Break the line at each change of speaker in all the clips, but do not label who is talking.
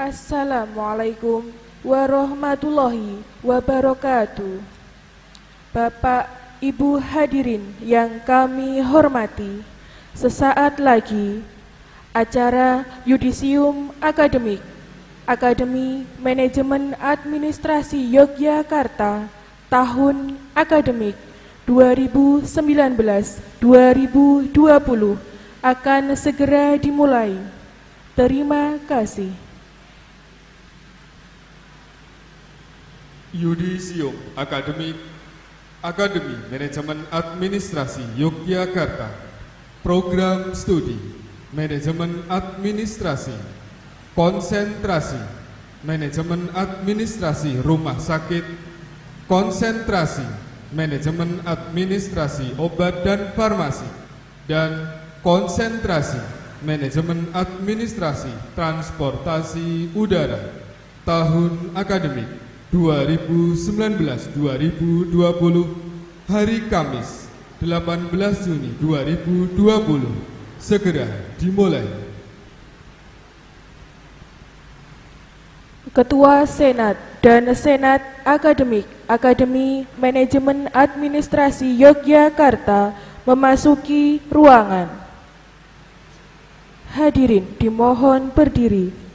Assalamualaikum warahmatullahi wabarakatuh. Bapak, Ibu hadirin yang kami hormati, sesaat lagi acara Yudisium Akademik Akademi Manajemen Administrasi Yogyakarta tahun akademik 2019-2020 akan segera dimulai. Terima kasih.
Yudisium Akademik Akademi Manajemen Administrasi Yogyakarta. Program Studi Manajemen Administrasi. Konsentrasi Manajemen Administrasi Rumah Sakit. Konsentrasi Manajemen Administrasi Obat dan Farmasi. Dan konsentrasi Manajemen Administrasi Transportasi Udara. Tahun akademik 2019-2020, hari Kamis 18 Juni 2020 segera dimulai.
Ketua Senat dan Senat Akademik Akademi Manajemen Administrasi Yogyakarta memasuki ruangan. Hadirin dimohon berdiri.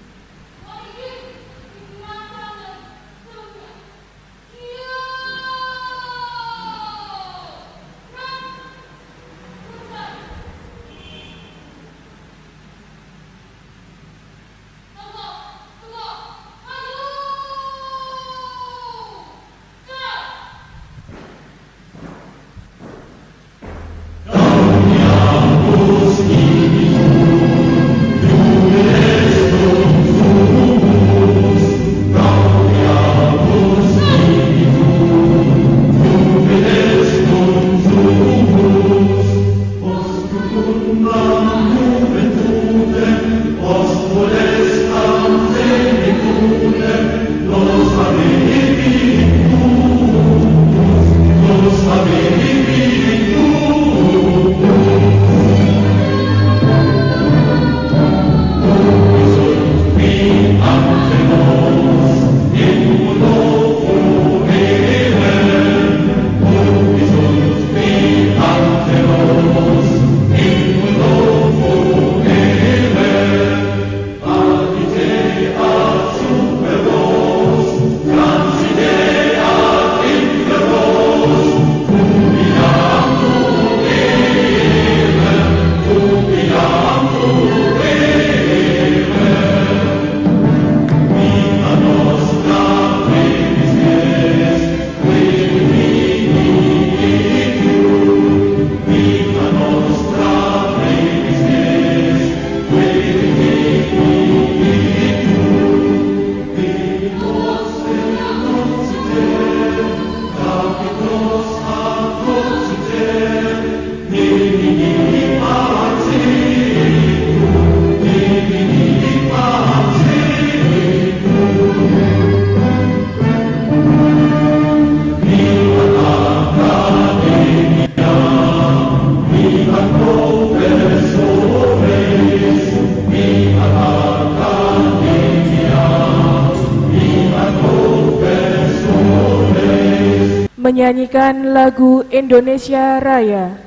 Menyanyikan lagu Indonesia Raya.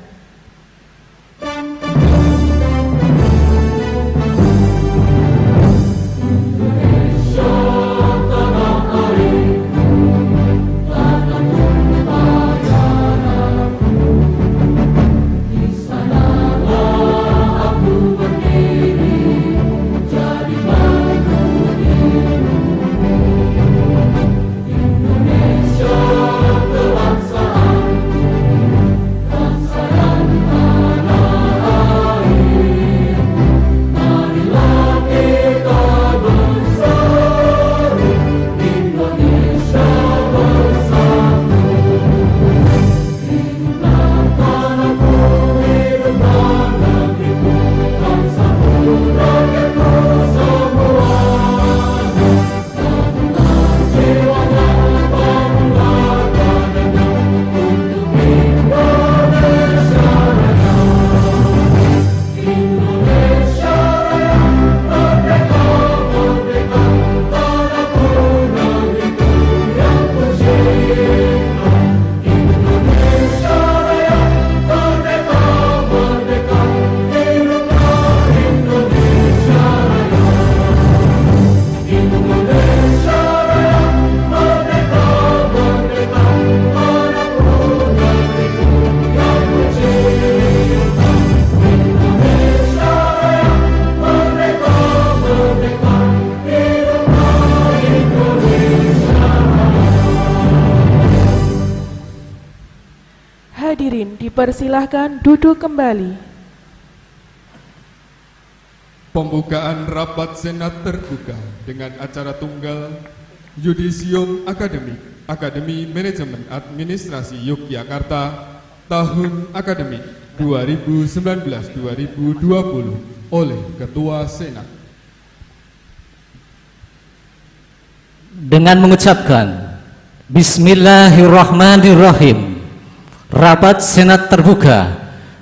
Indonesia kebangsaan, bangsa
dipersilahkan duduk kembali.
Pembukaan rapat Senat terbuka dengan acara tunggal Yudisium Akademik Akademi Manajemen Administrasi Yogyakarta tahun akademik 2019-2020 oleh Ketua Senat.
Dengan mengucapkan Bismillahirrahmanirrahim, rapat Senat terbuka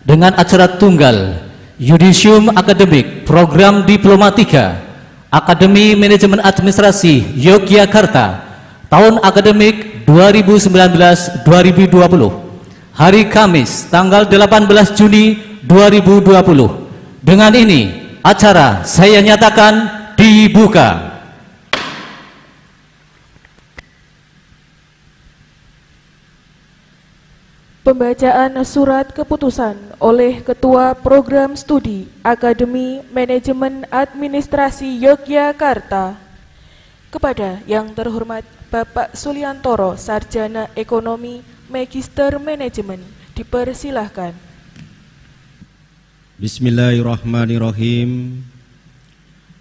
dengan acara tunggal Yudisium Akademik Program Diplomatika Akademi Manajemen Administrasi Yogyakarta tahun akademik 2019-2020 hari Kamis tanggal 18 Juni 2020. Dengan ini acara saya nyatakan dibuka.
Pembacaan surat keputusan oleh Ketua Program Studi Akademi Manajemen Administrasi Yogyakarta. Kepada yang terhormat Bapak Suliantoro, Sarjana Ekonomi, Magister Manajemen, dipersilahkan.
Bismillahirrahmanirrahim.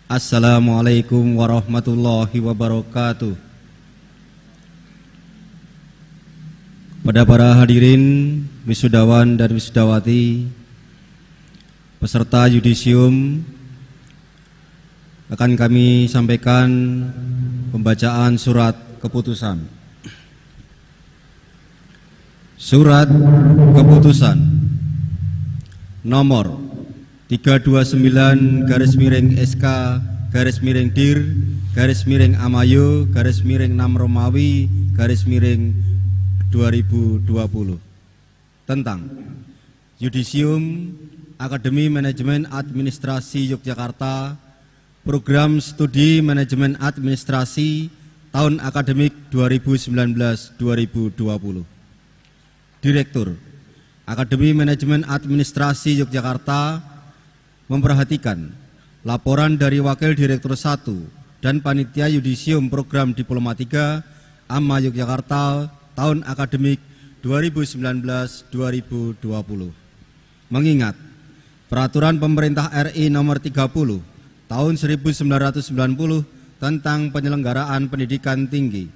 Assalamualaikum warahmatullahi wabarakatuh. Pada para hadirin, wisudawan dan wisudawati, peserta yudisium, akan kami sampaikan pembacaan surat keputusan. Surat keputusan nomor 329/SK/DIR/AMAYO/6 Romawi/2020 tentang Yudisium Akademi Manajemen Administrasi Yogyakarta Program Studi Manajemen Administrasi tahun akademik 2019-2020. Direktur Akademi Manajemen Administrasi Yogyakarta memperhatikan laporan dari Wakil Direktur 1 dan Panitia Yudisium Program Diplomatika AMA Yogyakarta tahun akademik 2019-2020. Mengingat Peraturan Pemerintah RI Nomor 30 Tahun 1990 tentang penyelenggaraan pendidikan tinggi.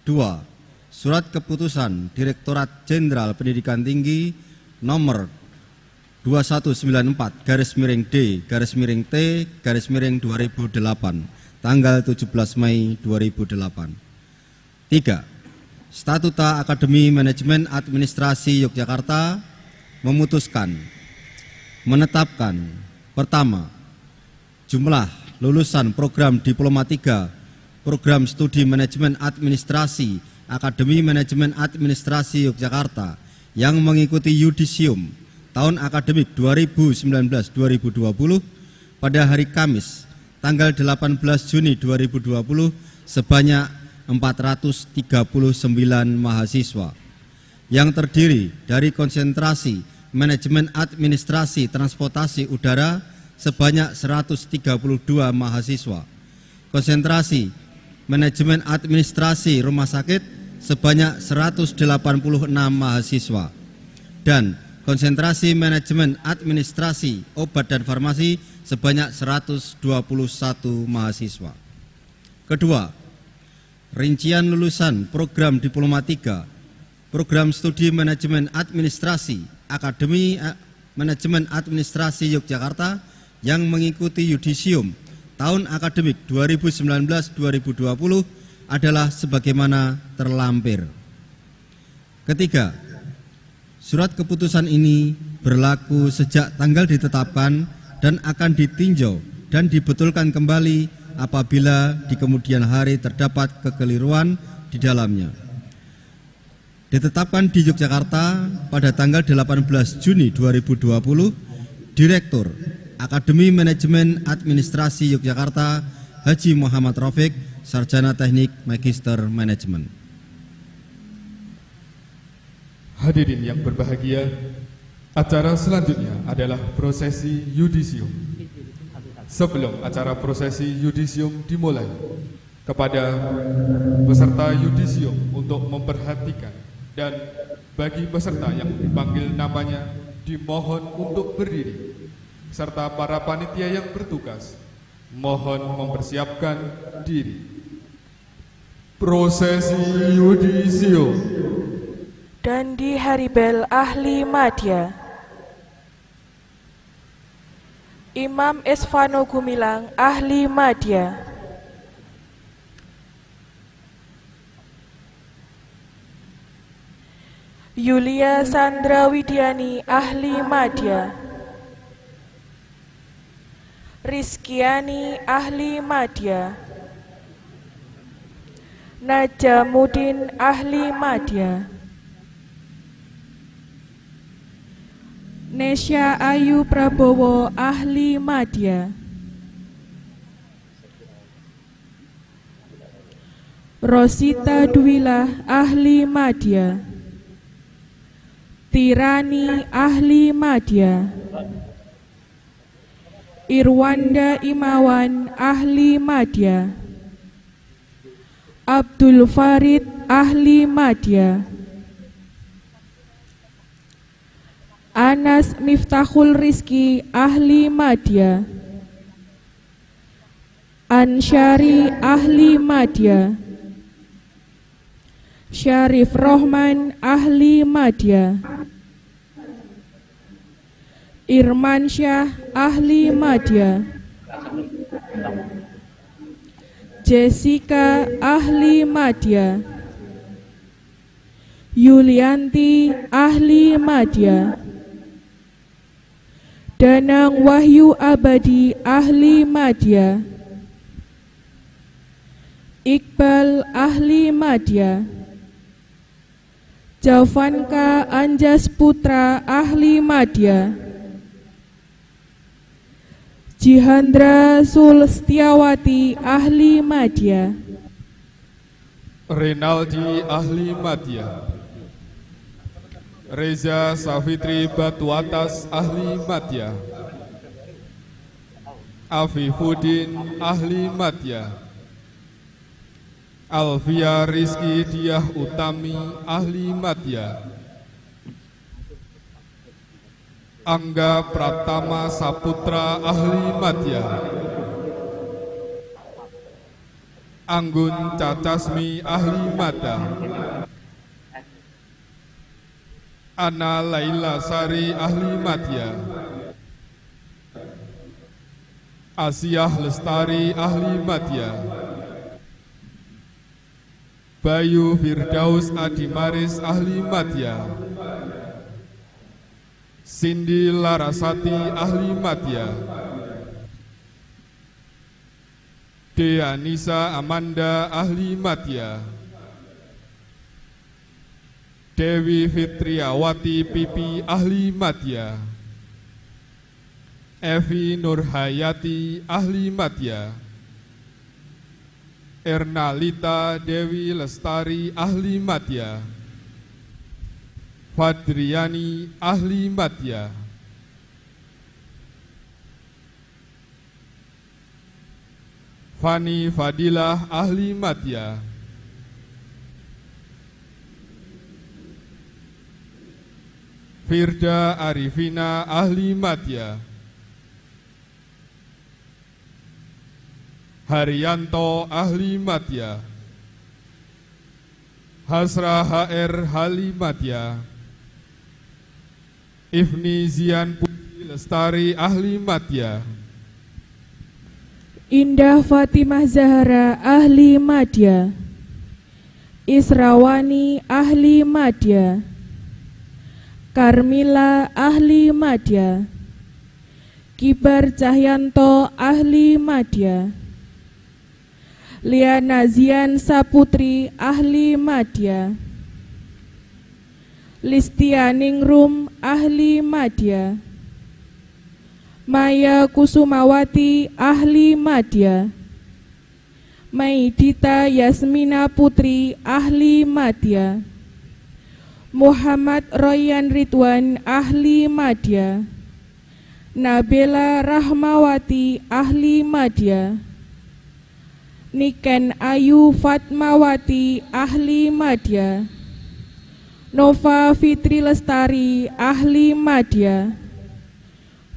2. Surat Keputusan Direktorat Jenderal Pendidikan Tinggi Nomor 2194/D/T/2008 tanggal 17 Mei 2008. 3. Statuta Akademi Manajemen Administrasi Yogyakarta memutuskan menetapkan: pertama, jumlah lulusan program Diplomatika Program Studi Manajemen Administrasi Akademi Manajemen Administrasi Yogyakarta yang mengikuti yudisium tahun akademik 2019-2020 pada hari Kamis tanggal 18 Juni 2020 sebanyak 439 mahasiswa yang terdiri dari konsentrasi Manajemen Administrasi Transportasi Udara sebanyak 132 mahasiswa, konsentrasi Manajemen Administrasi Rumah Sakit sebanyak 186 mahasiswa, dan konsentrasi Manajemen Administrasi Obat dan Farmasi sebanyak 121 mahasiswa. Kedua, rincian lulusan program Diplomatika Program Studi Manajemen Administrasi Akademi Manajemen Administrasi Yogyakarta yang mengikuti yudisium tahun akademik 2019-2020 adalah sebagaimana terlampir. Ketiga, surat keputusan ini berlaku sejak tanggal ditetapkan dan akan ditinjau dan dibetulkan kembali apabila di kemudian hari terdapat kekeliruan di dalamnya. Ditetapkan di Yogyakarta pada tanggal 18 Juni 2020, Direktur Akademi Manajemen Administrasi Yogyakarta Haji Muhammad Rafiq, Sarjana Teknik Magister Manajemen.
Hadirin yang berbahagia, acara selanjutnya adalah prosesi yudisium. Sebelum acara prosesi yudisium dimulai, kepada peserta yudisium untuk memperhatikan dan Bagi peserta yang dipanggil namanya dimohon untuk berdiri, serta para panitia yang bertugas mohon mempersiapkan diri. Prosesi yudisium.
Dan di hari bel ahli madya, Imam Esvano Gumilang ahli madya, Yulia Sandra Widiani ahli madya, Rizkiani ahli madya, Najamuddin ahli madya, Nesya Ayu Prabowo ahli madya, Rosita Dwilah ahli madya, Tirani ahli madya, Irwanda Imawan ahli madya, Abdul Farid ahli madya, Anas Miftahul Rizki ahli madya, Ansyari ahli madya, Syarif Rohman ahli madya, Irman Syah ahli madya, Jessica ahli madya, Yulianti ahli madya, Danang Wahyu Abadi ahli madya, Iqbal ahli madya, Javanka Anjas Putra ahli madya, Jihandra Sulstiawati ahli madya,
Renaldi ahli madya, Reza Safitri Batuatas ahli madya, Afifuddin ahli madya, Alvia Rizky Diah Utami ahli madya, Angga Pratama Saputra ahli madya, Anggun Cacasmi ahli madya, Ana Laila Sari ahli madya, Asiah Lestari ahli madya, Bayu Firdaus Adimaris ahli madya, Cindy Larasati ahli madya, Dea Nisa Amanda ahli madya, Dewi Fitriawati Pipi ahli madya, Evi Nurhayati ahli madya, Ernalita Dewi Lestari ahli madya, Fadriani ahli madya, Fani Fadilah ahli madya, Firda Arifina ahli madya, Haryanto ahli madya, Hasra HR ahli madya, Ifni Zian Putri Lestari ahli madya,
Indah Fatimah Zahra ahli madya, Israwani ahli madya, Karmila ahli madya, Kibar Cahyanto ahli madya, Liana Zian Saputri ahli madya, Listia Ningrum ahli madya, Maya Kusumawati ahli madya, Maidita Yasmina Putri ahli madya, Muhammad Royan Ridwan ahli madya, Nabila Rahmawati ahli madya, Niken Ayu Fatmawati ahli madya, Nova Fitri Lestari, ahli madya.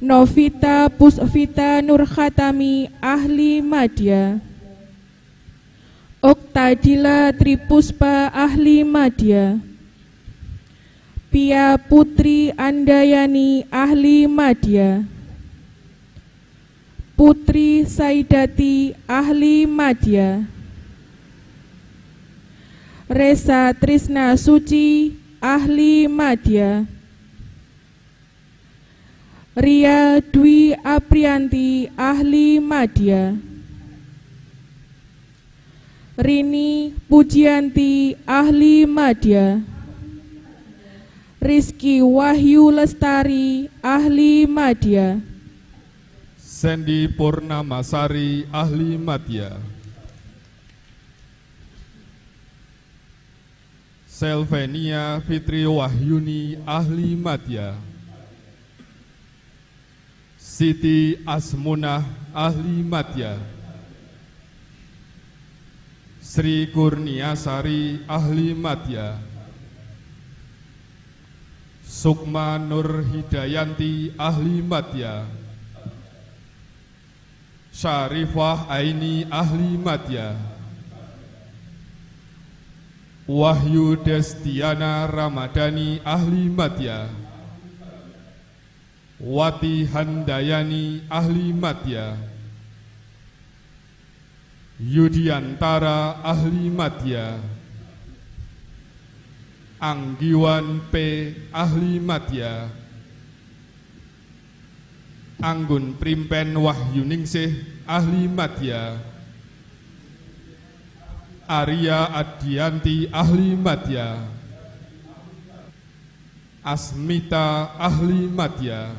Novita Pusvita Nurkhatami, ahli madya. Oktadila Tripuspa, ahli madya. Pia Putri Andayani, ahli madya. Putri Saidati, ahli madya. Resa Trisna Suci, ahli madya. Ria Dwi Aprianti, ahli madya. Rini Pujianti, ahli madya. Rizky Wahyu Lestari, ahli madya.
Sandy Purnamasari, ahli madya. Selvenia Fitri Wahyuni, ahli madya. Siti Asmunah, ahli madya. Sri Kurniasari, ahli madya. Sukma Nur Hidayanti, ahli madya. Syarifah Aini, ahli madya. Wahyu Destiana Ramadhani, ahli madya. Wati Handayani, ahli madya. Yudiantara, ahli madya. Anggiwan P, ahli madya. Anggun Primpen Wahyuningsih, ahli madya. Arya Adianti, ahli madya. Asmita, ahli madya.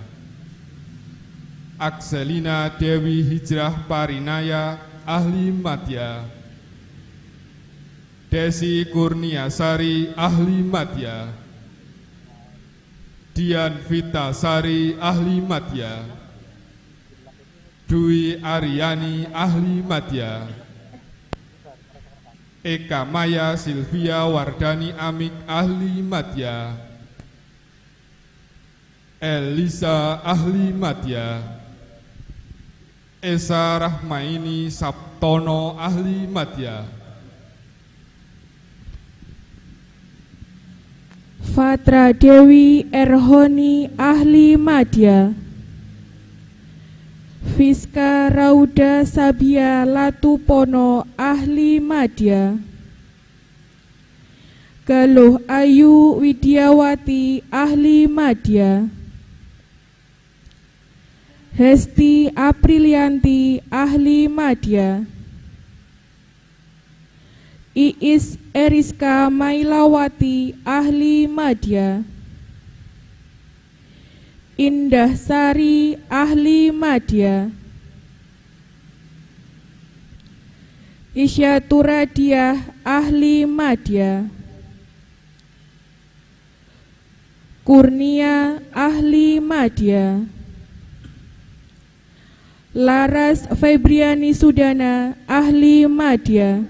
Akselina Dewi Hijrah Parinaya, ahli madya. Desi Kurniasari, ahli madya. Dian Vitasari, ahli madya. Dwi Aryani, ahli madya. Eka Maya Silvia Wardani Amik, ahli madya. Elisa, ahli madya. Esa Rahmaini Sabtono, ahli madya.
Fatra Dewi Erhoni, ahli madya. Fiska Rauda Sabia Latupono, ahli madya. Galuh Ayu Widiawati, ahli madya. Hesti Aprilianti, ahli madya. Iis Eriska Mailawati, ahli madya. Indah Sari, ahli madya. Isyaturadia, ahli madya. Kurnia, ahli madya. Laras Febriani Sudana, ahli madya.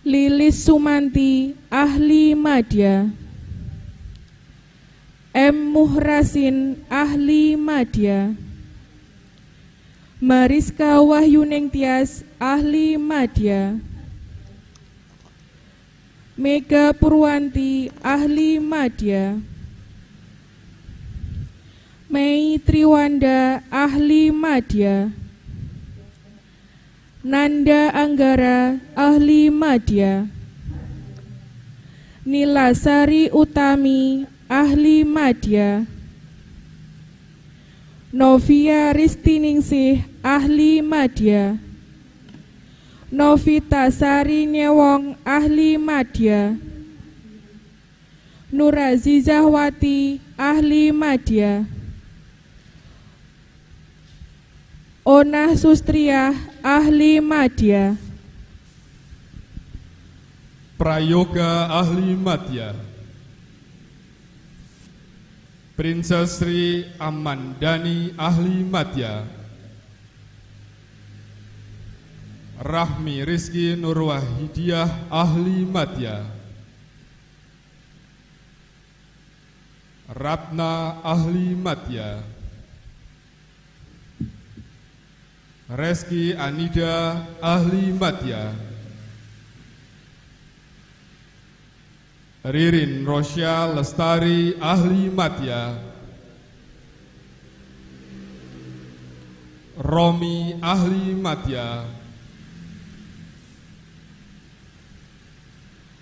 Lilis Sumanti, ahli madya. M. Muhrasin, ahli madya. Mariska Wahyuning Tias, ahli madya. Mega Purwanti, ahli madya. Mei Triwanda, ahli madya. Nanda Anggara, ahli madya. Nilasari Utami, ahli madya. Novia Ristiningsih, ahli madya. Novita Sari Nyewong, ahli madya. Nurazizahwati, ahli madya. Onah Sustriyah, ahli madya.
Prayoga, ahli madya. Princess Sri Amandani, ahli madya. Rahmi Rizki Nurwahidiyah, ahli madya. Ratna ahli madya. Reski Anida ahli madya. Ririn Rosya Lestari ahli madya. Romi ahli madya.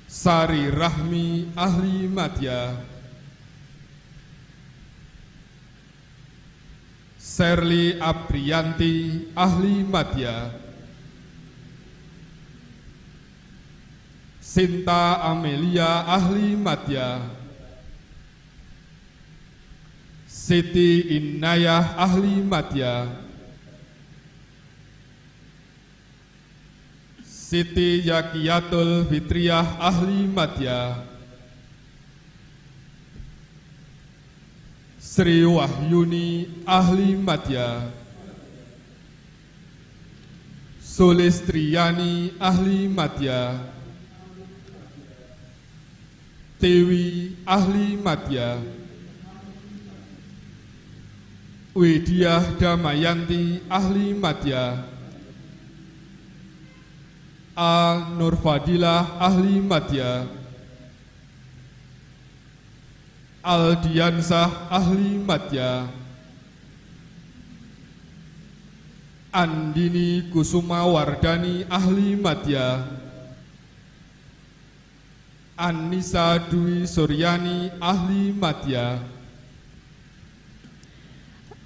Sari Rahmi ahli madya. Serli Aprianti ahli madya. Sinta Amelia ahli madya. Siti Inayah ahli madya. Siti Yakiyatul Fitriyah ahli madya. Sri Wahyuni ahli madya. Sulistriyani ahli madya. Dewi ahli madya. Widyah Damayanti ahli madya. A. Nurfadilah ahli madya. Aldiansah ahli madya. Andini Kusuma Wardani ahli madya. Anissa Dwi Suryani ahli madya.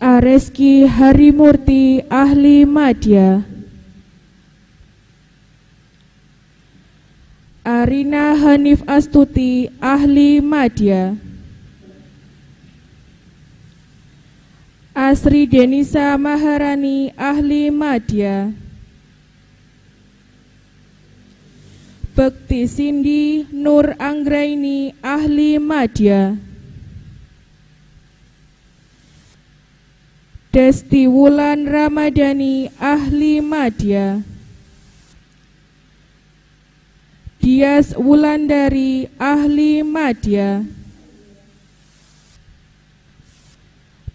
Areski Harimurti ahli madya. Arina Hanif Astuti ahli madya. Asri Denisa Maharani ahli madya. Bekti Sindi Nur Anggraini ahli madya. Desti Wulan Ramadhani ahli madya. Dias Wulandari ahli madya.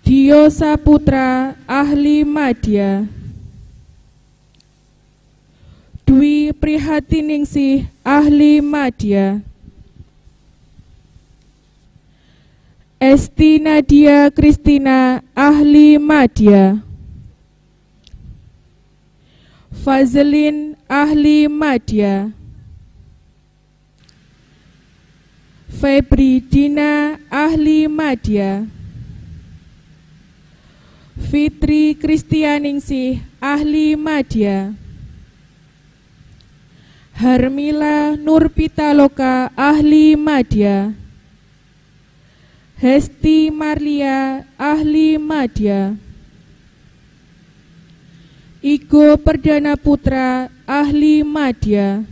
Dio Saputra ahli madya. Dwi Prihatiningsih ahli madya. Esti Nadia Kristina ahli madya. Fazlin ahli madya. Febri Dina ahli madya. Fitri Kristianingsih ahli madya. Harmila Nurpitaloka ahli madya. Hesti Marlia ahli madya. Igo Perdana Putra ahli madya.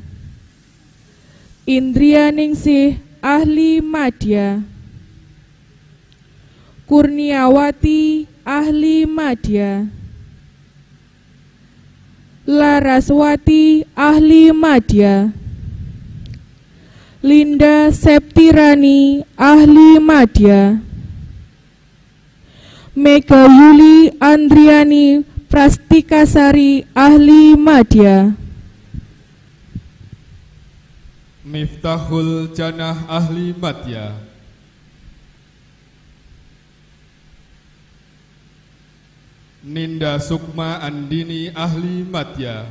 Indrianingsih ahli madya. Kurniawati ahli madya. Laraswati ahli madya. Linda Septirani ahli madya. Mega Yuli Andriani Prastikasari ahli madya.
Miftahul Janah ahli madya. Ninda Sukma Andini ahli madya.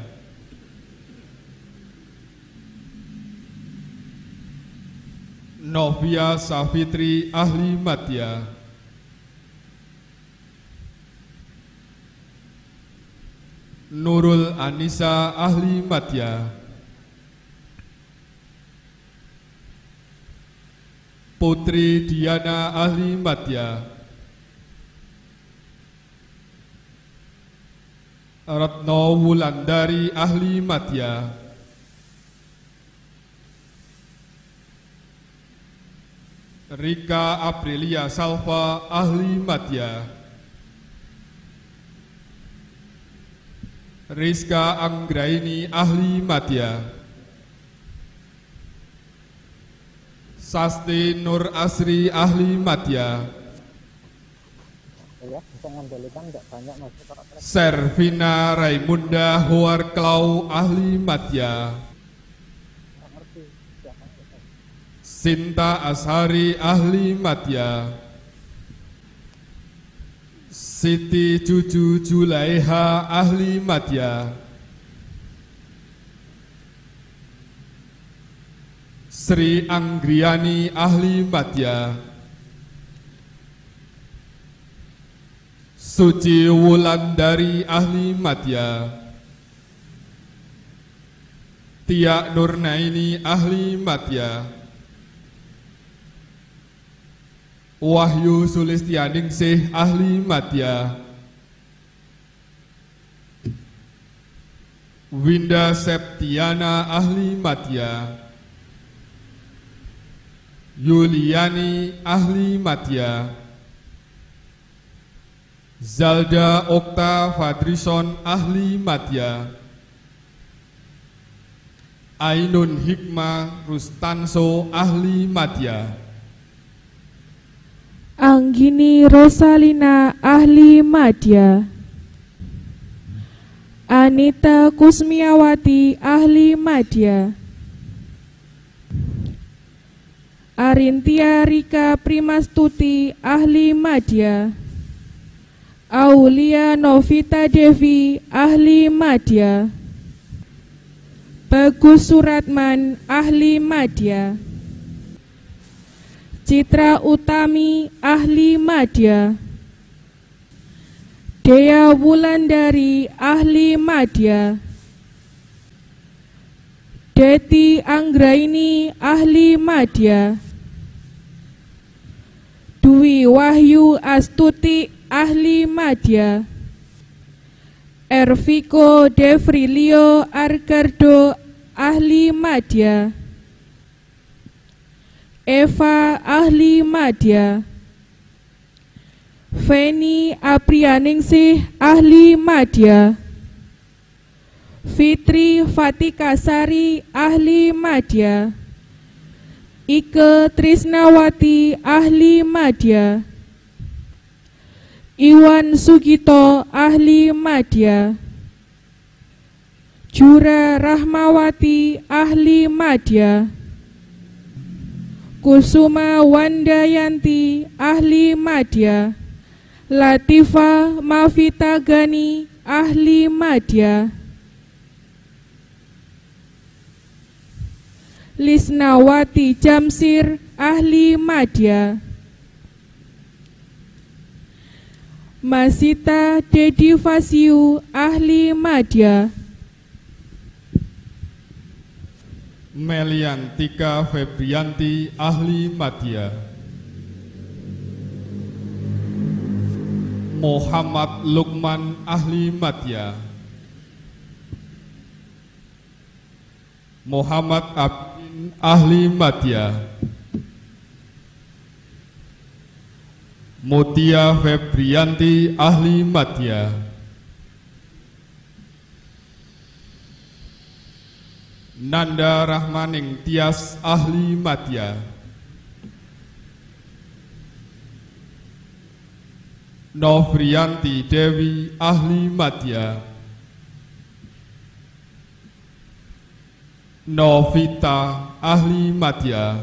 Novia Safitri ahli madya. Nurul Anissa ahli madya. Putri Diana ahli madya. Retno Wulandari ahli madya. Rika Aprilia Salva ahli madya. Rizka Anggraini ahli madya. Sasti Nur Asri ahli madya. Servina Raimunda Huarklau ahli madya. Sinta Ashari ahli madya. Siti Juju Julaiha ahli madya. Sri Anggriani ahli madya. Suci Wulandari ahli madya. Tia Nurnaini ahli madya. Wahyu Sulistianingsih ahli madya. Winda Septiana ahli madya. Yuliani ahli madya. Zalda Okta Fadrison ahli madya. Ainun Hikmah Rustanso ahli madya.
Anggini Rosalina ahli madya. Anita Kusmiawati ahli madya. Arintia Rika Primastuti ahli madya. Aulia Novita Devi ahli madya. Bagus Suratman ahli madya. Citra Utami ahli madya. Dea Wulandari ahli madya. Deti Anggraini ahli madya. Dwi Wahyu Astuti ahli madya. Erviko Devrilio Argardo ahli madya. Eva ahli madya. Feni Aprianingsih ahli madya. Fitri Fatikasari ahli madya. Ike Trisnawati ahli madya. Iwan Sugito ahli madya. Jura Rahmawati ahli madya. Kusuma Wandayanti ahli madya. Latifa Mafita Gani ahli madya. Lisnawati Jamsir ahli madya. Masita Dedi Fasiu ahli madya.
Meliantika Febrianti ahli madya. Muhammad Lukman ahli madya. Muhammad Abdin ahli madya. Mutia Febrianti ahli madya. Nanda Rahmaning Tias ahli madya. Novrianti Dewi ahli madya. Novita ahli madya.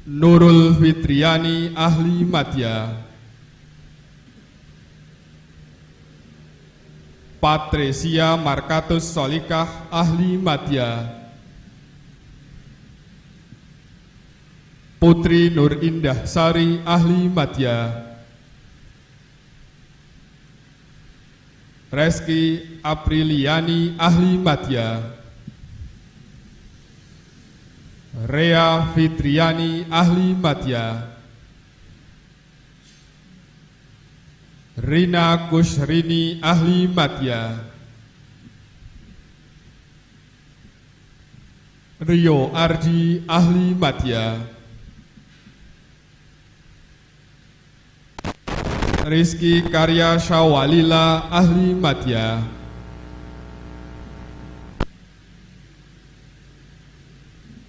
Nurul Fitriani ahli madya. Patresia Markatus Solikah ahli madya. Putri Nur Indah Sari ahli madya. Reski Apriliani ahli madya. Rea Fitriani ahli madya. Rina Kusrini ahli madya. Rio Ardi ahli madya. Rizky Karya Syawalila ahli madya.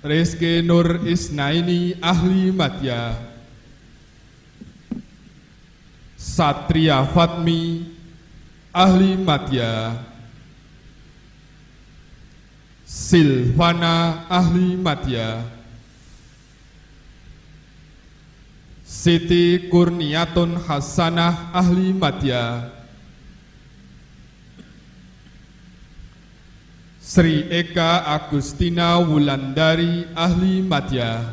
Rizky Nur Isnaini ahli madya. Satria Fatmi ahli madya. Silvana ahli madya. Siti Kurniatun Hasanah ahli madya. Sri Eka Agustina Wulandari ahli madya.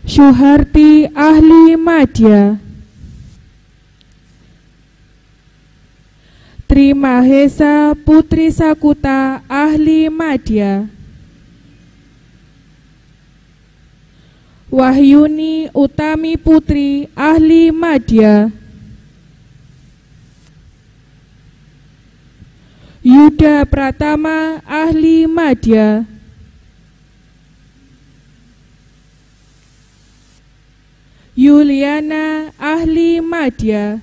Syuharti ahli madya. Tri Mahesa Putri Sakuta ahli madya. Wahyuni Utami Putri ahli madya. Yuda Pratama ahli madya. Yuliana ahli madya.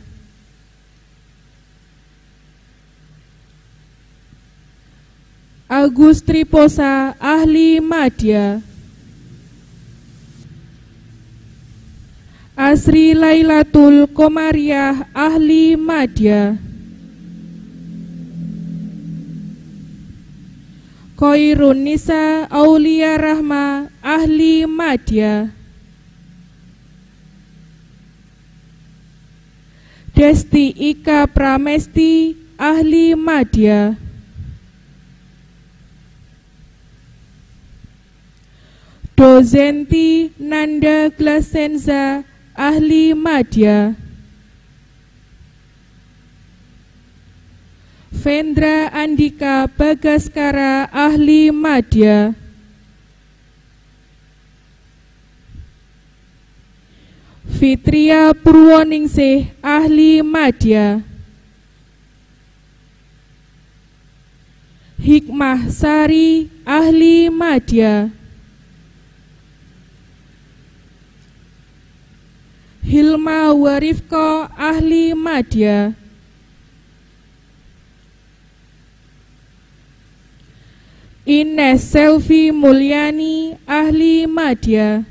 Agus Triposa ahli madya. Asri Lailatul Komariah ahli madya. Koirun Nisa Aulia Rahma ahli madya. Desti Ika Pramesti ahli madya. Dozenti Nanda Glasenza ahli madya. Vendra Andika Bagaskara ahli madya. Fitria Purwoningsih ahli madya. Hikmah Sari ahli madya. Hilma Warifko ahli madya. Ines Selvi Mulyani ahli madya.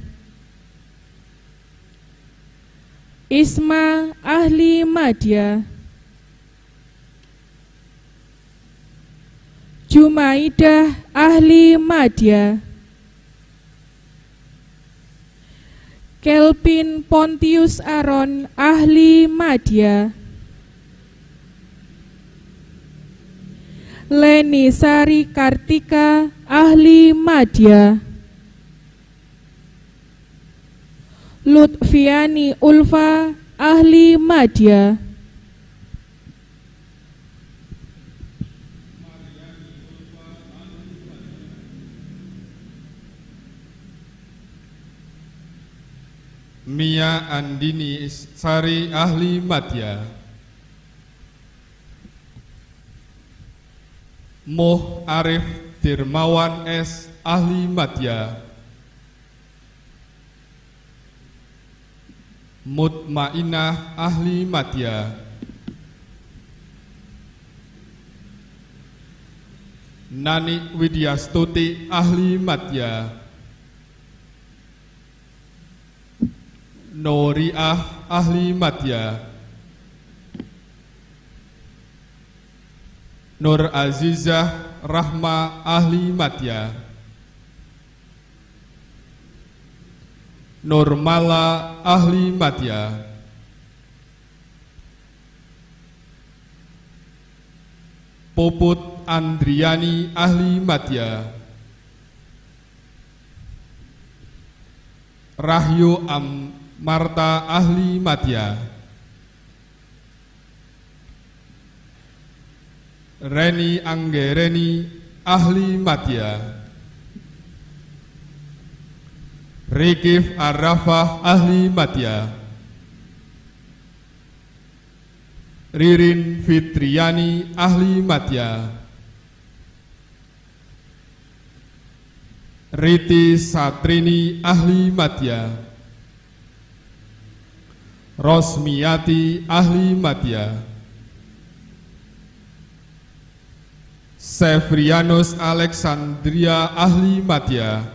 Isma ahli madya. Jumaidah ahli madya. Kelvin Pontius Aron ahli madya. Leni Sari Kartika ahli madya. Lutfiani Ulfa ahli madya.
Mia Andini Sari ahli madya. Moh Arif Dirmawan S ahli madya. Mutmainah ahli madya. Nani Widyastuti ahli madya. Noriah ahli madya. Nur Azizah Rahma ahli madya. Nurmala ahli madya. Puput Andriani ahli madya. Rahyu Marta ahli madya. Reni Anggereni ahli madya. Rikif Arrafah ahli madya. Ririn Fitriani ahli madya. Riti Satrini ahli madya. Rosmiati ahli madya. Sevrianus Alexandria ahli madya,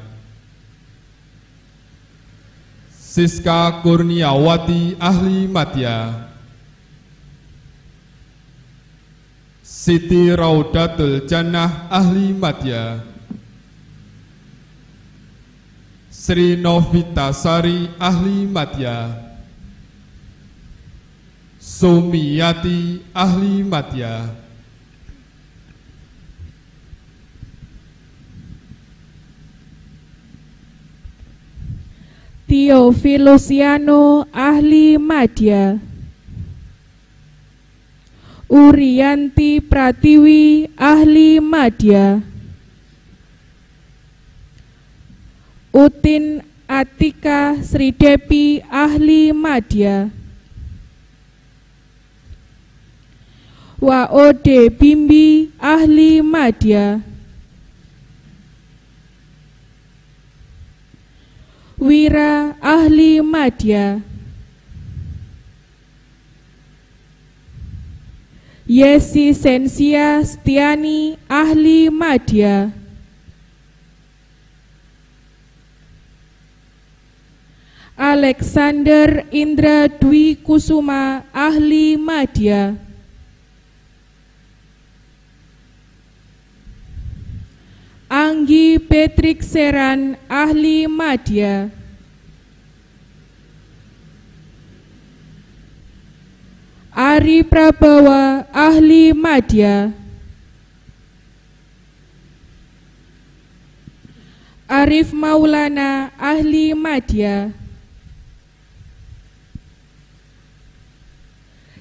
Siska Kurniawati ahli madya, Siti Raudatul Jannah ahli madya, Sri Novitasari ahli madya, Sumiyati ahli madya,
Theophilusiano ahli madya, Urianti Pratiwi ahli madya, Utin Atika Sri Depi ahli madya, Waode Bimbi ahli madya, Wira ahli madya, Yesi Sensia Stiani ahli madya, Alexander Indra Dwi Kusuma ahli madya, Anggi Petrik Seran ahli madya, Ari Prabawa ahli madya, Arif Maulana ahli madya,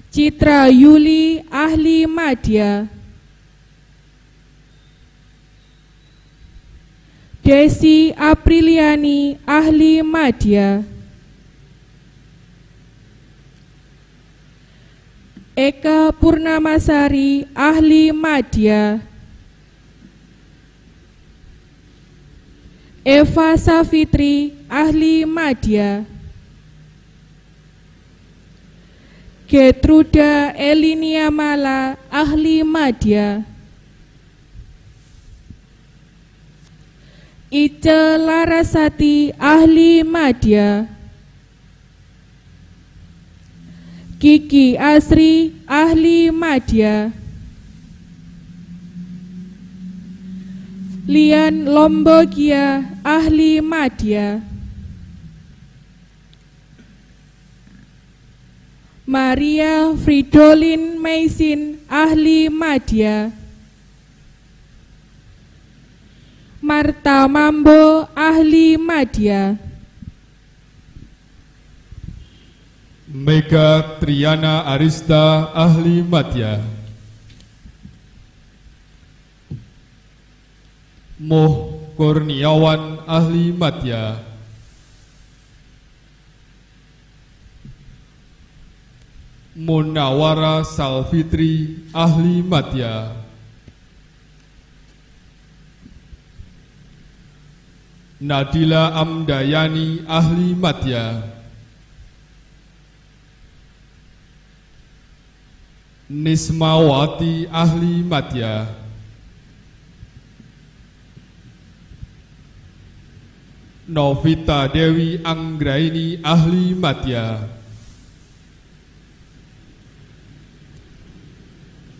Citra Yuli ahli madya, Desi Apriliani ahli madya, Eka Purnamasari ahli madya, Eva Safitri ahli madya, Getruda Elinia Mala ahli madya, Ice Larasati ahli madya, Kiki Asri ahli madya, Lian Lombogia ahli madya, Maria Fridolin Meisin ahli madya, Marta Mambo ahli madya,
Mega Triana Arista ahli madya, Moh Kurniawan ahli madya, Munawara Salfitri ahli madya, Nadila Amdayani ahli madya, Nismawati ahli madya, Novita Dewi Anggraini ahli madya,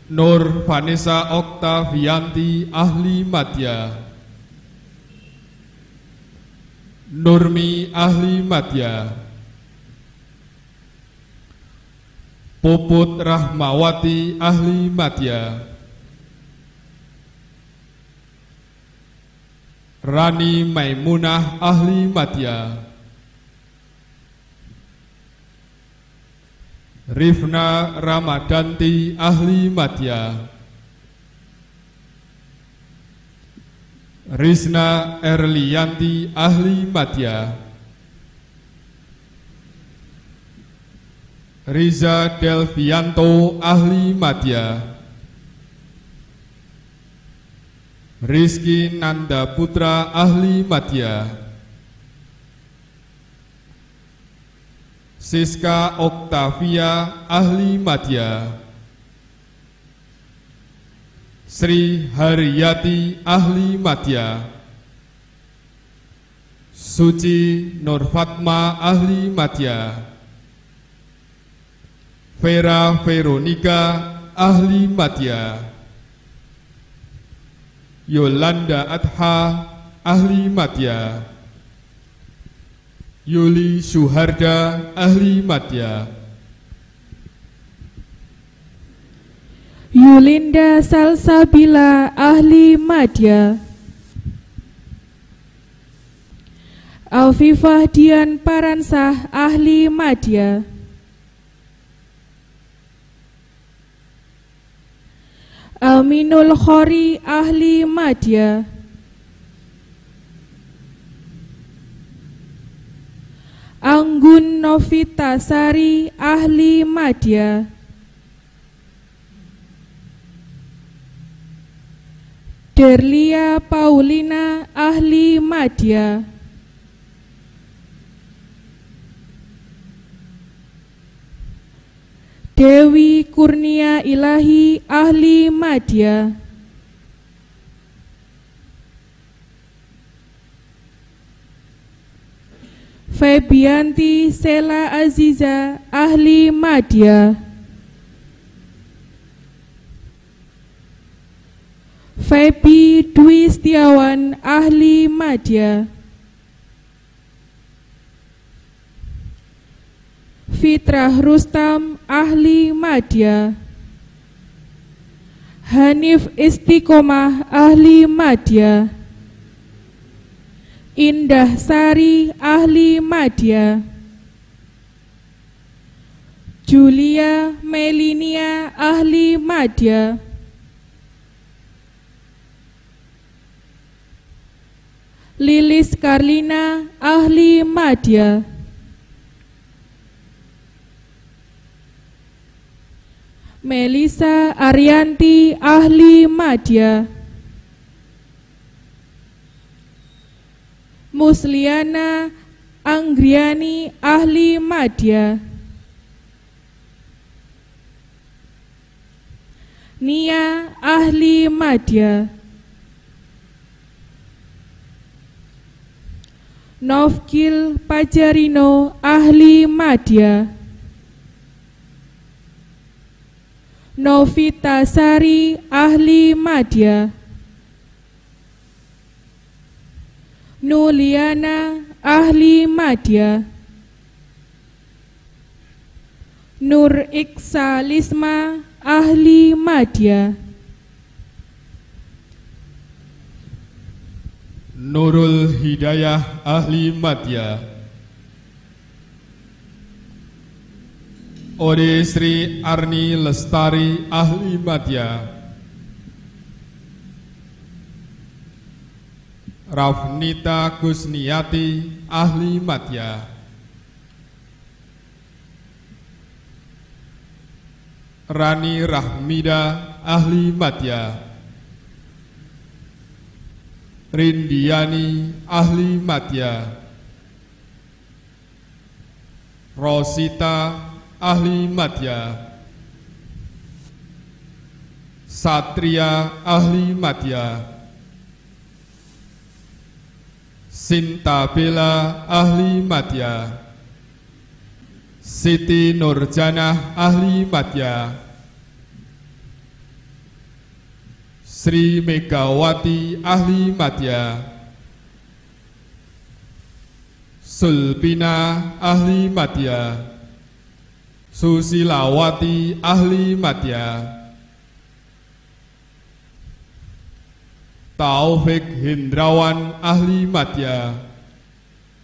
Nur Vanessa Oktavianti ahli madya, Nurmi ahli madya, Puput Rahmawati ahli madya, Rani Maimunah ahli madya, Rifna Ramadanti ahli madya, Rizna Erlianti ahli madya, Riza Delvianto ahli madya, Rizky Nanda Putra ahli madya, Siska Oktavia ahli madya, Sri Haryati ahli madya, Suci Nur Fatma ahli madya, Vera Veronica ahli madya, Yolanda Adha ahli madya, Yuli Suharda ahli madya,
Yulinda Salsabila ahli madya, Alfifah Dian Paransah ahli madya, Aminul Khori ahli madya, Anggun Novitasari ahli madya, Derlia Paulina ahli madya, Dewi Kurnia Ilahi ahli madya, Febianti Sela Aziza ahli madya, Febi Dwi Setiawan ahli madya, Fitrah Rustam ahli madya, Hanif Istiqomah ahli madya, Indah Sari ahli madya, Julia Melinia ahli madya, Lilis Karlina ahli madya, Melisa Arianti ahli madya, Musliana Anggriani ahli madya, Nia ahli madya, Novkil Pajarino ahli madya, Novita Sari ahli madya, Nuliana ahli madya, Nur Iksa Lisma ahli madya,
Nurul Hidayah ahli madya, Ode Sri Arni Lestari ahli madya, Rafnita Kusniati ahli madya, Rani Rahmida ahli madya, Rindiani ahli madya, Rosita ahli madya, Satria ahli madya, Sinta Bella ahli madya, Siti Nurjanah ahli madya, Sri Megawati ahli madya, Sulpina ahli madya, Susilawati ahli madya, Taufik Hindrawan ahli madya,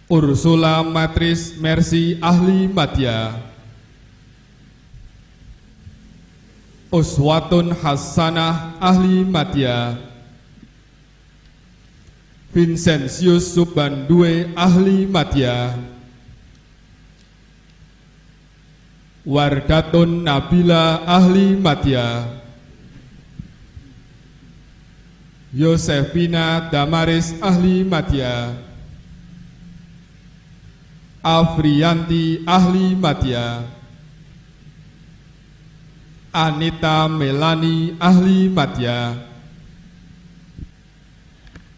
Ursula Matris Mercy ahli madya, Uswatun Hasanah ahli madya, Vincentius Subandue ahli madya, Wardatun Nabila ahli madya, Yosefina Damaris ahli madya, Afriyanti ahli madya, Anita Melani ahli madya,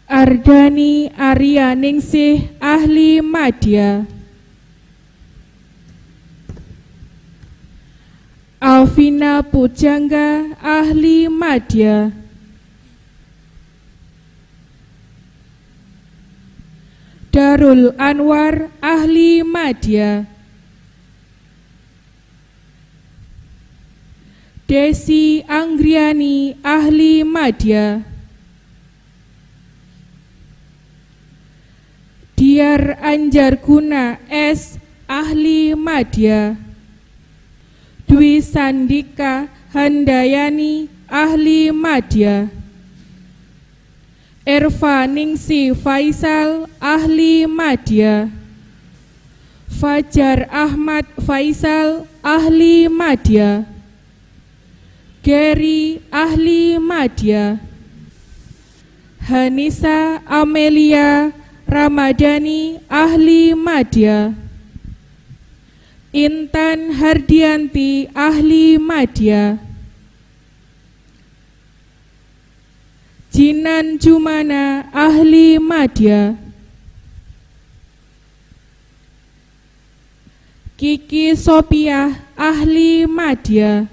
Ardani Arya Ningsih, ahli madya. Alvina Pujangga, ahli madya. Darul Anwar, ahli madya. Desi Anggriani, ahli madya. Diar Anjarguna S, ahli madya. Dwi Sandika Handayani, ahli madya. Erva Ningsi Faisal, ahli madya. Fajar Ahmad Faisal, ahli madya. Geri, ahli madya. Hanisa Amelia Ramadhani, ahli madya. Intan Hardianti, ahli madya. Jinan Jumana, ahli madya. Kiki Sopiah, ahli madya.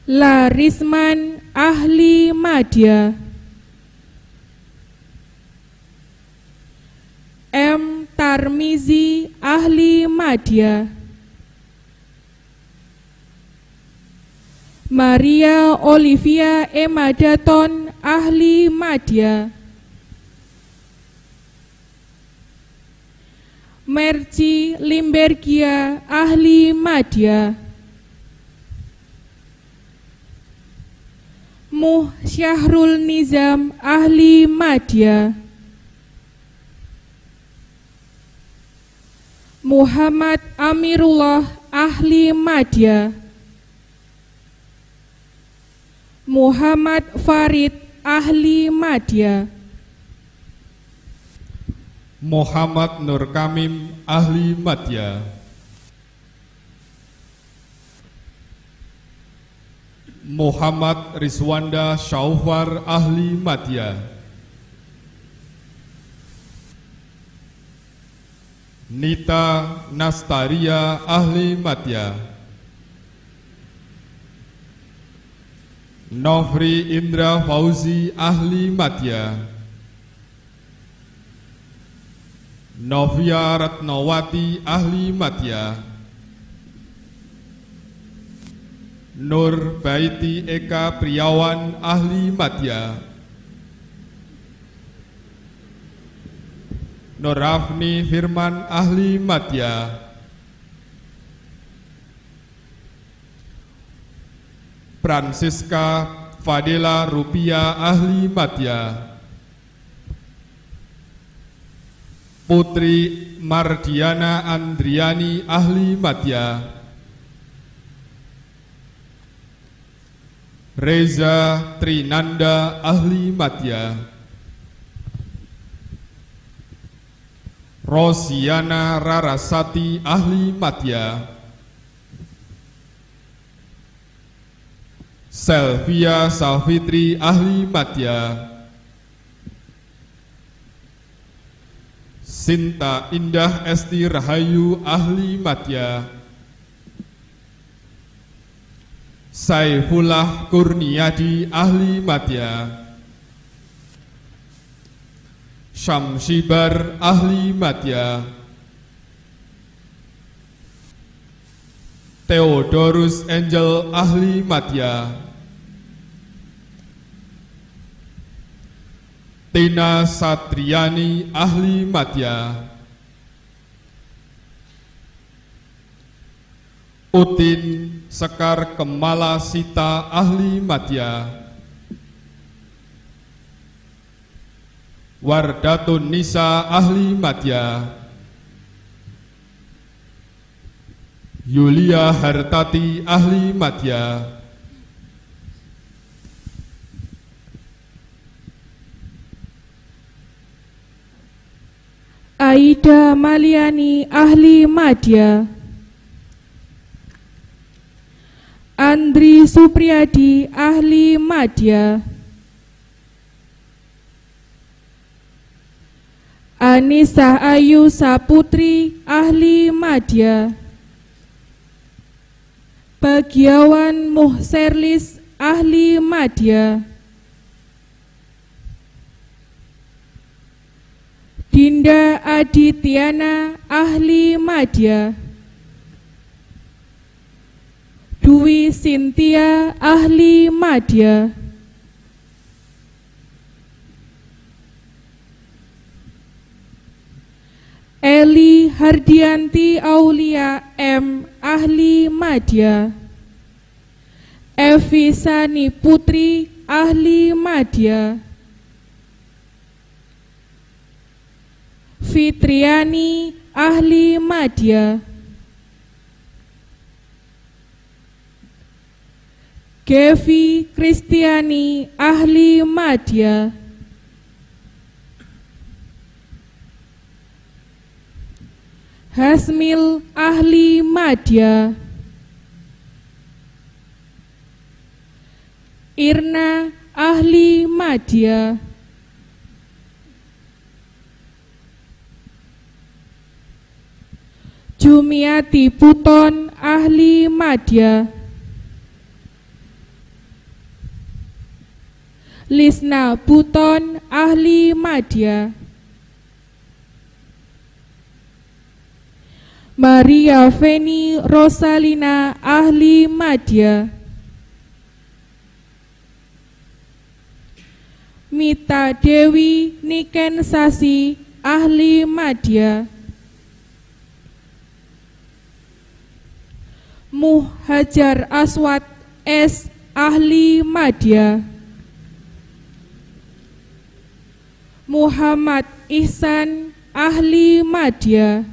Larisman, ahli madya. M. Tarmizi, ahli madya. Maria Olivia Emadaton, ahli madya. Merci Limbergia, ahli madya. Muh Syahrul Nizam, ahli madya. Muhammad Amirullah, ahli madya. Muhammad Farid, ahli madya.
Muhammad Nur Kamim, ahli madya. Muhammad Rizwanda Syaufar, ahli madya. Nita Nastaria, ahli madya. Nofri Indra Fauzi, ahli madya. Novia Ratnawati, ahli madya. Nur Baiti Eka Priawan, ahli madya. Nur Rafni Firman, ahli madya. Francisca Fadela Rupia, ahli madya. Putri Mardiana Andriani, ahli madya. Reza Trinanda, ahli madya. Rosiana Rarasati, ahli madya. Selvia Savitri, ahli madya. Sinta Indah Esti Rahayu, ahli madya. Saifullah Kurniadi, ahli madya. Syamsibar, ahli madya. Theodorus Angel, ahli madya. Tina Satriani, ahli madya. Utin Sekar Kemala Sita, ahli madya. Wardatun Nisa, ahli madya. Yulia Hartati, ahli madya.
Aida Maliani, ahli madya. Andri Supriyadi, ahli madya. Anissa Ayu Saputri ahli madya. Bagiawan Muhserlis ahli madya. Dinda Adityana ahli madya. Dwi Sintia ahli madya. Eli Hardianti Aulia M ahli madya. Evi Sani Putri ahli madya. Fitriani ahli madya. Gevi Kristiani ahli madya. Hasmil ahli madya. Irna ahli madya. Jumiati Puton ahli madya. Lisna Puton ahli madya. Maria Feni Rosalina ahli madya. Mita Dewi Niken Sasi ahli madya. Muhajar Aswad S ahli madya. Muhammad Ihsan ahli madya.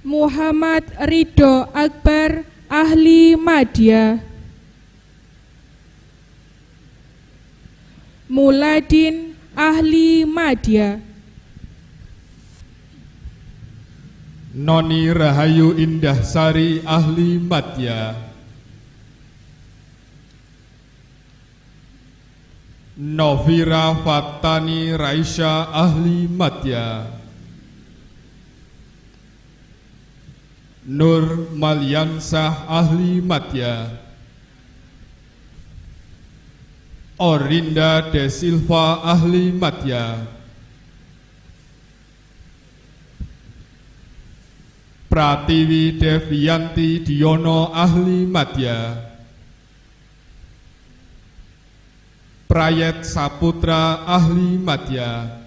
Muhammad Ridho Akbar ahli madya. Muladin ahli madya.
Noni Rahayu Indah Sari ahli madya. Novira Fatani Raisya ahli madya. Nur Malyansah ahli madya. Orinda De Silva ahli madya. Pratiwi Devianti Diono ahli madya. Prayet Saputra ahli madya.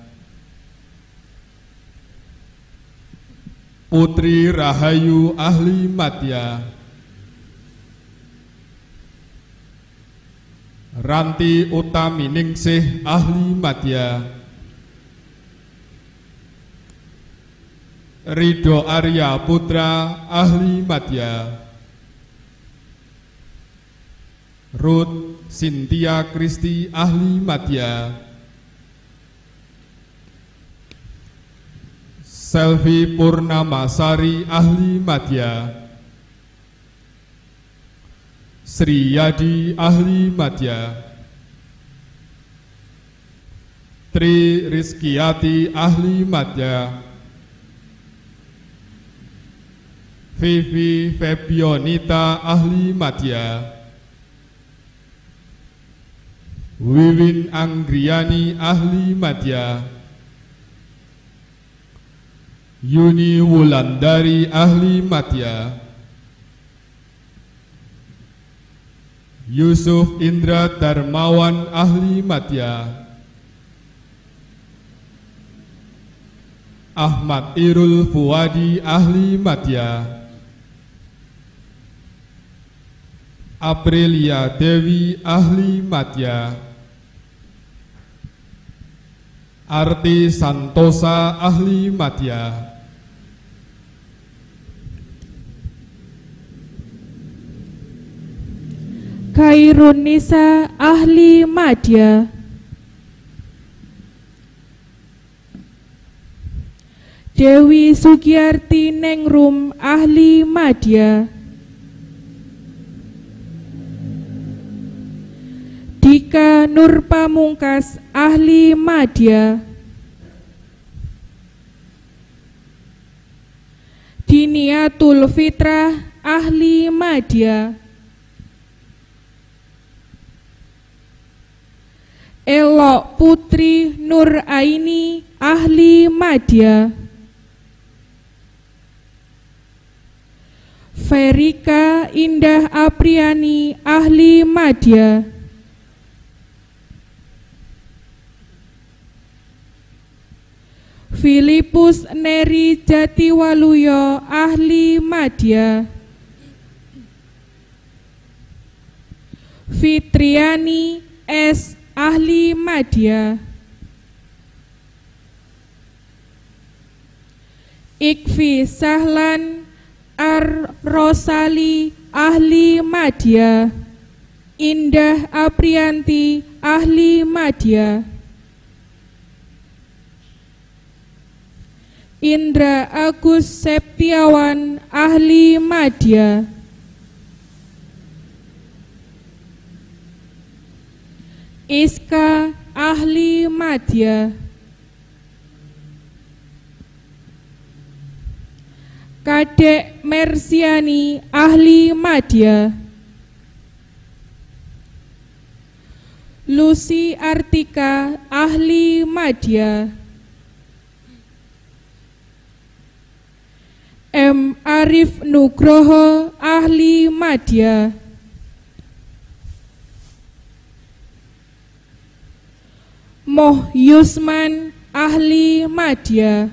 Putri Rahayu ahli madya. Ranti Utami Ningsih ahli madya. Ridho Arya Putra ahli madya. Ruth Cynthia Kristi ahli madya. Selvi Purnamasari ahli madya. Sri Yadi ahli madya. Tri Rizkiati ahli madya. Vivi Febionita ahli madya. Wiwin Anggriani ahli madya. Yuni Wulandari ahli madya. Yusuf Indra Darmawan ahli madya. Ahmad Irul Fuadi ahli madya. Aprilia Dewi ahli madya. Arti Santosa ahli madya.
Khairun Nisa ahli madya. Dewi Sugiyarti Nengrum ahli madya. Dika Hendra Nur Pamungkas, Ahli Madya. Diniatul Fitrah, Ahli Madya. Elok Putri Nur Aini, Ahli Madya. Verika Indah Apriani, Ahli Madya. Filipus Neri Jatiwaluyo, Ahli Madya. Fitriani S, Ahli Madya. Ikfi Sahlan Ar-Rosali, Ahli Madya. Indah Aprianti, Ahli Madya. Indra Agus Septiawan, Ahli Madya. Iska, Ahli Madya. Kadek Mersiani, Ahli Madya. Lucy Artika, Ahli Madya. M. Arif Nugroho, Ahli Madya. Moh Yusman, Ahli Madya.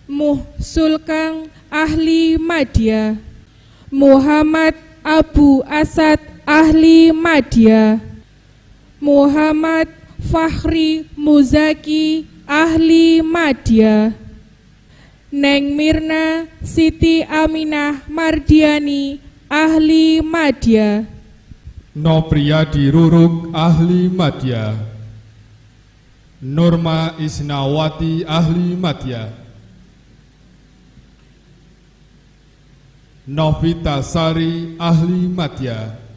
Muh Sulkang, Ahli Madya. Muhammad Abu Asad, Ahli Madya. Muhammad Fahri Muzaki, Ahli Madya. Neng Mirna Siti Aminah Mardiani, Ahli Madya.
Nopriyadi Ruruk, Ahli Madya. Nurma Isnawati, Ahli Madya. Novita Sari, Ahli Madya.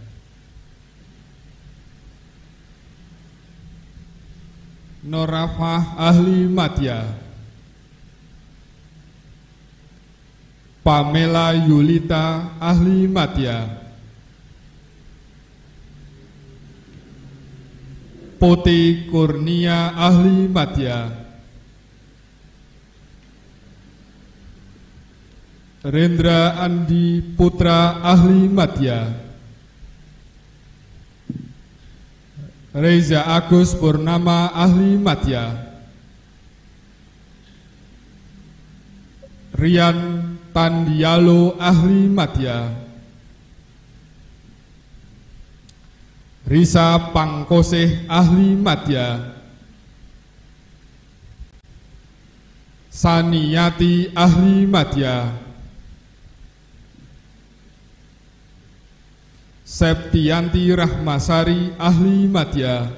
Norafah, Ahli Madya. Pamela Yulita, Ahli Madya. Putih Kurnia, Ahli Madya. Rendra Andi Putra, Ahli Madya. Reza Agus Purnama, Ahli Madya. Rian Tandialo, Ahli Madya. Risa Pangkoseh, Ahli Madya. Saniyati, Ahli Madya. Septianti Rahmasari, Ahli Madya.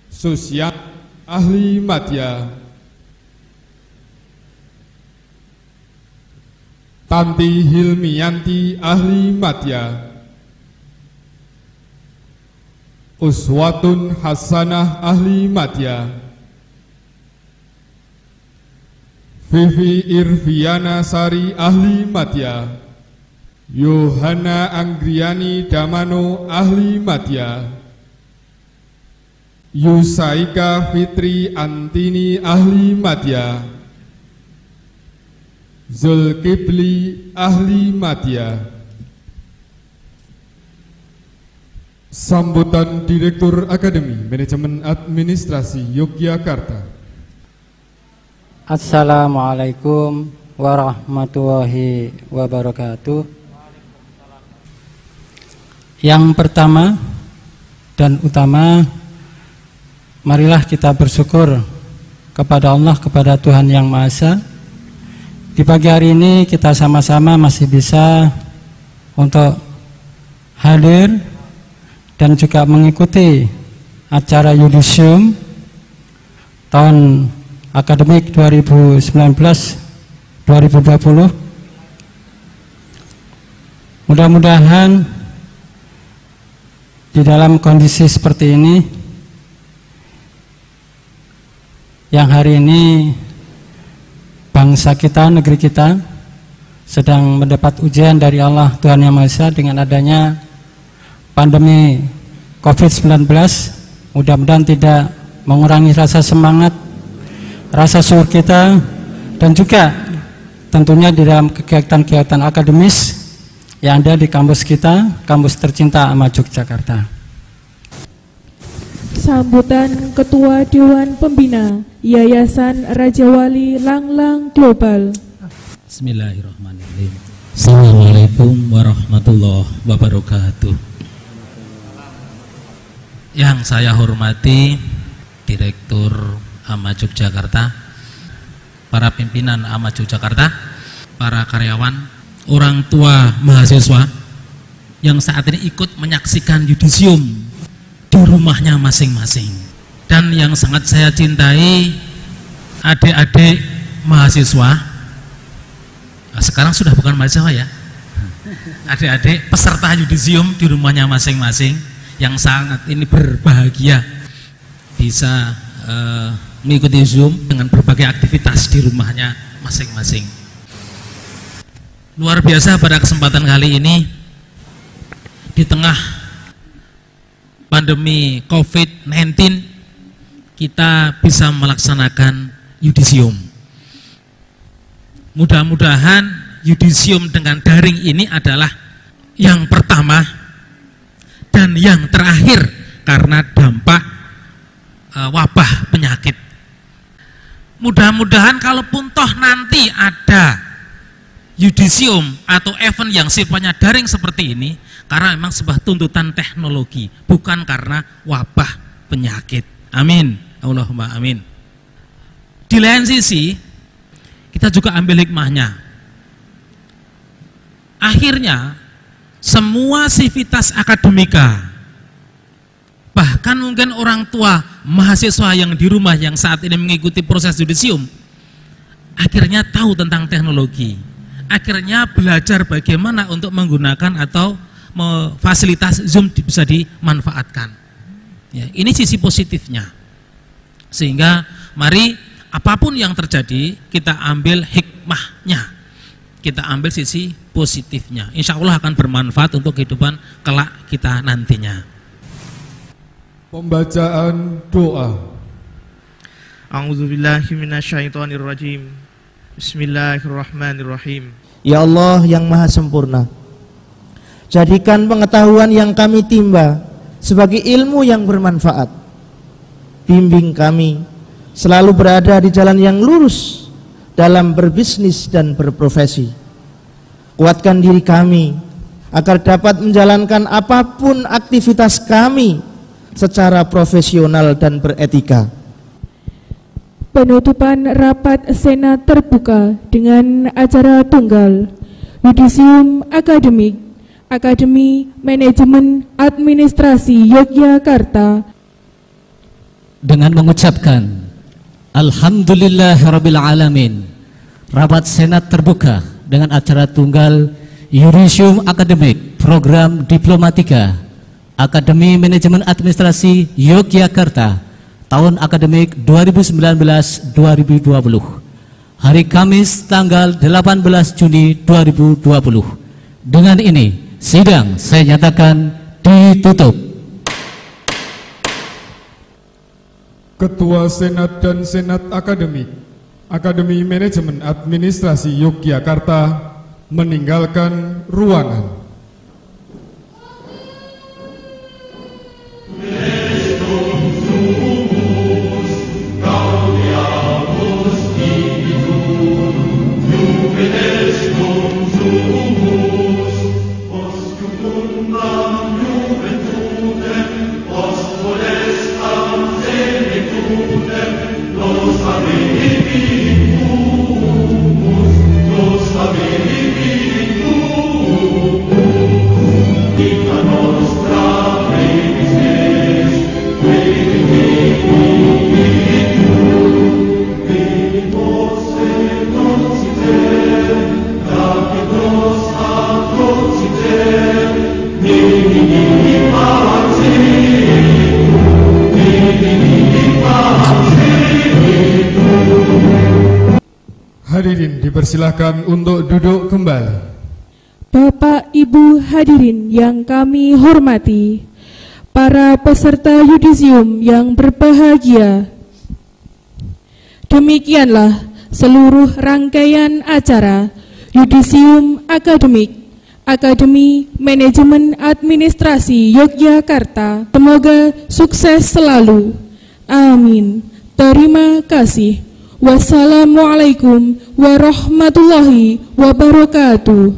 Susiat, Ahli Madya. Tanti Hilmiyanti, Ahli Madya. Uswatun Hasanah, Ahli Madya. Vivi Irviana Sari, Ahli Madya. Yohana Anggriani Damano, Ahli Madya. Yusaika Fitri Antini, Ahli Madya. Zulkifli, Ahli Madya. Sambutan Direktur Akademi Manajemen Administrasi Yogyakarta.
Assalamualaikum warahmatullahi wabarakatuh. Yang pertama dan utama, marilah kita bersyukur kepada Allah, kepada Tuhan Yang Maha Esa. Di pagi hari ini kita sama-sama masih bisa untuk hadir dan juga mengikuti acara Yudisium tahun akademik 2019-2020 Mudah-mudahan di dalam kondisi seperti ini, yang hari ini bangsa kita, negeri kita sedang mendapat ujian dari Allah Tuhan Yang Maha Esa dengan adanya pandemi COVID-19, mudah-mudahan tidak mengurangi rasa semangat, rasa syukur kita, dan juga tentunya di dalam kegiatan-kegiatan akademis yang ada di kampus kita, kampus tercinta AMA Yogyakarta.
Sambutan Ketua Dewan Pembina Yayasan Raja Wali Langlang Global.
Bismillahirrahmanirrahim. Assalamualaikum warahmatullahi wabarakatuh. Yang saya hormati Direktur AMA Yogyakarta, para pimpinan AMA Yogyakarta, para karyawan, orang tua mahasiswa yang saat ini ikut menyaksikan yudisium di rumahnya masing-masing, dan yang sangat saya cintai adik-adik mahasiswa, sekarang sudah bukan mahasiswa ya, adik-adik peserta yudisium di rumahnya masing-masing yang sangat ini berbahagia bisa mengikuti Zoom dengan berbagai aktivitas di rumahnya masing-masing. Luar biasa pada kesempatan kali ini, di tengah pandemi COVID-19 kita bisa melaksanakan yudisium. Mudah-mudahan yudisium dengan daring ini adalah yang pertama dan yang terakhir karena dampak wabah penyakit. Mudah-mudahan kalaupun toh nanti ada yudisium atau event yang sifatnya daring seperti ini, karena memang sebuah tuntutan teknologi, bukan karena wabah penyakit. Amin, Allahumma amin. Di lain sisi, kita juga ambil hikmahnya. Akhirnya, semua sivitas akademika, bahkan mungkin orang tua mahasiswa yang di rumah yang saat ini mengikuti proses yudisium, akhirnya tahu tentang teknologi. Akhirnya belajar bagaimana untuk menggunakan atau fasilitas Zoom bisa dimanfaatkan. Ya, ini sisi positifnya. Sehingga mari apapun yang terjadi kita ambil hikmahnya, kita ambil sisi positifnya. Insya Allah akan bermanfaat untuk kehidupan kelak kita nantinya.
Pembacaan doa.
A'udzubillahi minasyaitonirrajim. Bismillahirrahmanirrahim.
Ya Allah yang maha sempurna, jadikan pengetahuan yang kami timba sebagai ilmu yang bermanfaat. Bimbing kami selalu berada di jalan yang lurus dalam berbisnis dan berprofesi. Kuatkan diri kami agar dapat menjalankan apapun aktivitas kami secara profesional dan beretika.
Penutupan rapat Senat terbuka dengan acara tunggal Yudisium Akademik Akademi Manajemen Administrasi Yogyakarta
dengan mengucapkan Alhamdulillahirabbil alamin. Rapat Senat terbuka dengan acara tunggal Yudisium Akademik Program Diplomatika Akademi Manajemen Administrasi Yogyakarta tahun akademik 2019-2020, hari Kamis tanggal 18 Juni 2020. Dengan ini sidang saya nyatakan ditutup.
Ketua Senat dan Senat Akademik Akademi Manajemen Administrasi Yogyakarta meninggalkan ruangan.
Toți
Hadirin dipersilahkan untuk duduk kembali.
Bapak Ibu hadirin yang kami hormati, para peserta yudisium yang berbahagia, demikianlah seluruh rangkaian acara Yudisium Akademik Akademi Manajemen Administrasi Yogyakarta. Semoga sukses selalu. Amin. Terima kasih. Wassalamualaikum warahmatullahi wabarakatuh.